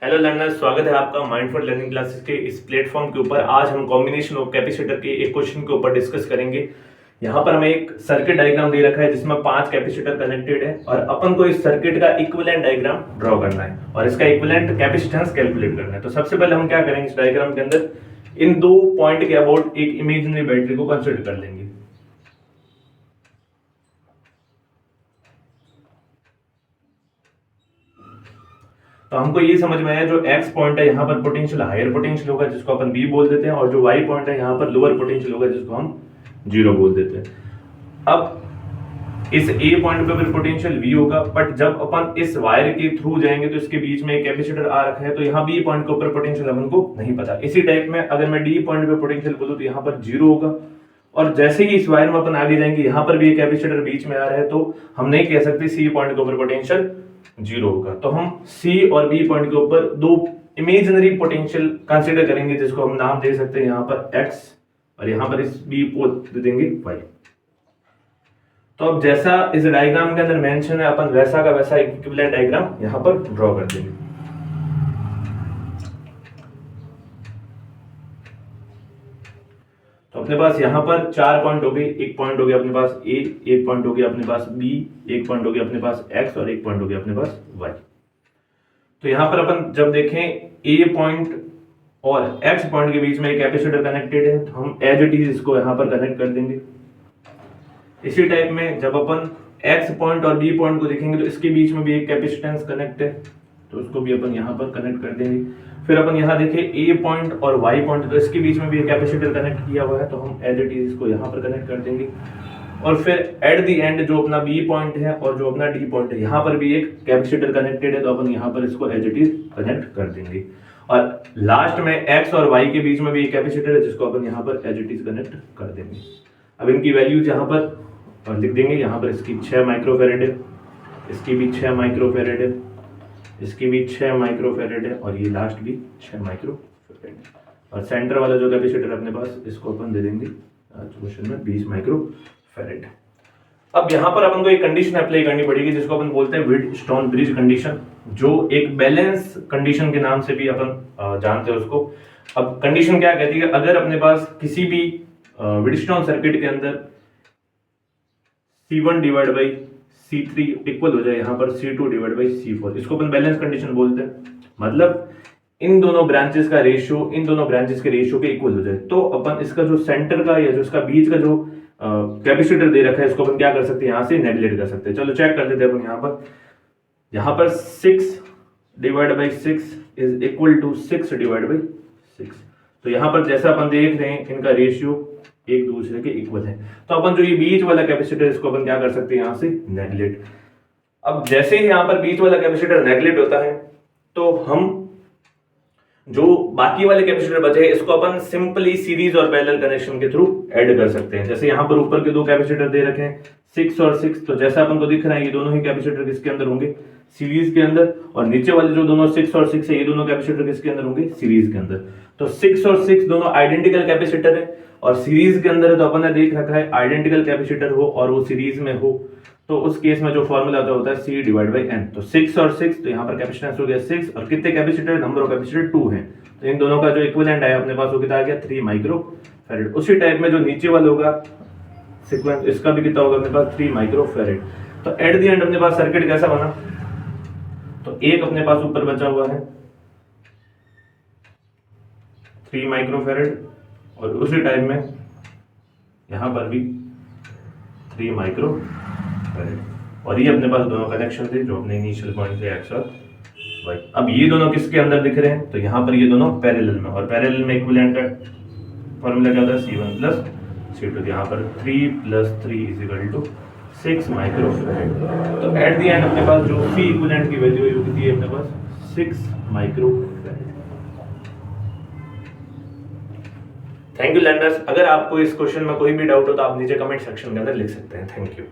Hello learners, स्वागत है आपका माइंडफुल लर्निंग क्लासेस के इस प्लेटफॉर्म के ऊपर। आज हम कॉम्बिनेशन ऑफ कैपेसिटर के एक क्वेश्चन के ऊपर डिस्कस करेंगे। यहाँ पर हमें एक सर्किट डायग्राम दे रखा है जिसमें 5 कैपेसिटर कनेक्टेड है और अपन को इस सर्किट का इक्विवेलेंट डायग्राम ड्रॉ करना है और इसका इक्विवेलेंट कैपेसिटेंस कैलकुलेट करना है। तो सबसे पहले हम क्या करेंगे, इस डायग्राम के अंदर इन 2 पॉइंट के अबाउट एक इमेजिनरी बैटरी को कंसिडर कर लेंगे। तो हमको ये समझ में आया, जो x पॉइंट है यहाँ पर पोटेंशियल हायर पोटेंशियल होगा जिसको अपन b बोल देते हैं, और जो y पॉइंट है यहाँ पर लोअर पोटेंशियल होगा जिसको हम 0 बोल देते हैं। अब इस a पॉइंट पे भी पोटेंशियल v होगा, बट जब अपन इस वायर के थ्रू जाएंगे तो इसके बीच में एक कैपेसिटर आ रखा है, तो यहाँ b पॉइंट के ऊपर पोटेंशियल अपन को नहीं पता। इसी टाइप में अगर मैं d पॉइंट पे पोटेंशियल बोलूं तो यहाँ पर 0 होगा, और जैसे ही इस वायर में अपन आगे जाएंगे यहाँ पर भी एक कैपेसिटर बीच में आ रहा है, तो हम नहीं कह सकते c पॉइंट के ऊपर पोटेंशियल 0 होगा। तो हम C और B पॉइंट के ऊपर 2 इमेजिनरी पोटेंशियल कंसीडर करेंगे जिसको हम नाम दे सकते हैं यहाँ पर X, और यहाँ पर इस B को दे देंगे Y। तो अब जैसा इस डायग्राम के अंदर मेंशन है, अपन वैसा का वैसा इक्विवेलेंट डायग्राम यहाँ पर ड्रॉ कर देंगे। तो अपने पास यहाँ पर 4 पॉइंट हो गए। एक पॉइंट हो गया अपने पास A, एक पॉइंट हो गया अपने पास B, एक पॉइंट हो गया अपने पास X और एक पॉइंट हो गया अपने पास Y। तो यहाँ पर अपन जब देखें A पॉइंट और X पॉइंट के बीच में एक कैपेसिटर कनेक्टेड है, तो हम एज इट इज इसको यहाँ पर कनेक्ट कर देंगे। इसी टाइप में जब अपन X पॉइंट और B पॉइंट को देखेंगे तो इसके बीच में भी एक कैपेसिटेंस कनेक्ट है, तो उसको भी अपन यहाँ पर कनेक्ट कर देंगे। फिर अपन यहाँ देखें A पॉइंट और Y पॉइंट, तो इसके बीच में भी एक कैपेसिटर कनेक्ट किया हुआ है, तो हम एज इट इज इसको यहाँ पर कनेक्ट कर देंगे। और फिर एट द एंड जो अपना B पॉइंट है और जो अपना D पॉइंट है, यहाँ पर भी एक कैपेसिटर कनेक्टेड है, तो अपन यहाँ पर इसको एज इट इज कनेक्ट कर देंगे। और लास्ट में X और Y के बीच में भी एक कैपेसिटर है जिसको अपन यहाँ पर एज इट इज कनेक्ट कर देंगे। अब इनकी वैल्यूज यहाँ पर लिख देंगे। यहाँ पर इसकी 6 माइक्रोफेरेड है, इसकी भी 6 माइक्रोफेरेड है, इसकी भी 6 माइक्रोफेरेड है, और ये लास्ट भी 6 माइक्रोफेरेड है। और सेंटर वाला जो कैपेसिटर अपने पास, इसको अपन दे देंगे क्वेश्चन में 20 माइक्रोफेरेड। अब यहाँ पर अपन को एक कंडीशन अप्लाई करनी पड़ेगी जिसको अपन बोलते हैं व्हीटस्टोन ब्रिज कंडीशन, जो एक बैलेंस कंडीशन के नाम से भी अपन जानते हैं उसको। अब कंडीशन क्या कहती है, अगर अपने पास किसी भी व्हीटस्टोन सर्किट के अंदर C1 divide by C3 equal हो जाए यहाँ पर C2 डिवाइड बाई C4, इसको अपन बैलेंस कंडीशन बोलते हैं। मतलब इन दोनों ब्रांचेस का रेशियो इन दोनों ब्रांचेस के रेशियो के इक्वल हो जाए, तो अपन इसका जो सेंटर का या जो इसका बीच का जो कैपेसिटर दे रखा है, इसको अपन क्या कर सकते हैं, यहाँ से नेगलेक्ट कर सकते हैं। चलो चेक कर देते हैं अपन। यहाँ पर 6 divide by 6 is equal to 6 divide by 6। तो यहाँ पर जैसा अपन देख रहे हैं, इनका रेशियो एक दूसरे के इक्वल है, तो अपन जो ये बीच वाला कैपेसिटर, इसको अपन क्या कर सकते हैं, यहाँ से नेगलेक्ट। अब जैसे ही यहाँ पर बीच वाला कैपेसिटर नेगलेक्ट होता है, तो हम जो बाकी वाले कैपेसिटर बचे हैं इसको अपन सिंपली सीरीज और पैरेलल कनेक्शन के थ्रू ऐड कर सकते हैं। जैसे यहाँ पर ऊपर के 2 कैपेसिटर दे रखे हैं 6 और 6, तो जैसा अपन को दिख रहा है ये दोनों ही कैपेसिटर किसके अंदर होंगे, सीरीज के अंदर। और नीचे वाले जो दोनों 6 और 6 है, ये दोनों कैपेसिटर किसके अंदर होंगे, सीरीज के अंदर। तो 6 और 6 दोनों आइडेंटिकल कैपेसिटर है और सीरीज के अंदर है, तो अपन ने देख रखा है आइडेंटिकल कैपेसिटर हो और वो सीरीज में हो, तो उस केस में जो फॉर्मूला होता है C डिवाइड बाई N। तो 6 और 6, तो यहाँ पर कैपेसिटेंस हो गया 6, और कितने कैपेसिटर, नंबर ऑफ कैपेसिटर 2 हैं, तो इन दोनों का जो इक्विवेलेंट है अपने पास वो कितना आ गया, 3 माइक्रोफेरेड। उसी टाइप में जो नीचे वाला होगा सीक्वेंस, इसका भी कितना होगा अपने पास, 3 माइक्रोफेरेड। तो एट द एंड अपने पास सर्किट कैसा बना, तो एक अपने पास ऊपर बचा हुआ है 3 माइक्रोफेरेड, और उसी टाइम में यहाँ पर भी 3 माइक्रोफेरेड, और ये अपने पास दोनों कनेक्शन थे जो अपने इनिशियल पॉइंट थे X और Y। अब ये दोनों किसके अंदर दिख रहे हैं, तो यहाँ पर ये दोनों पैरेलल में, और पैरेलल में इक्विवेलेंट का फॉर्मूला क्या होता है, C1 प्लस C2। यहाँ पर 3 plus 3 is equal to 6 microfarad. तो एट द एंड अपने पास जो C इक्विवेलेंट की वैल्यू होती है अपने पास 6 माइक्रोफेरेड। Thank you learners. अगर आपको इस क्वेश्चन में कोई भी डाउट हो तो आप नीचे कमेंट सेक्शन के अंदर लिख सकते हैं। Thank you.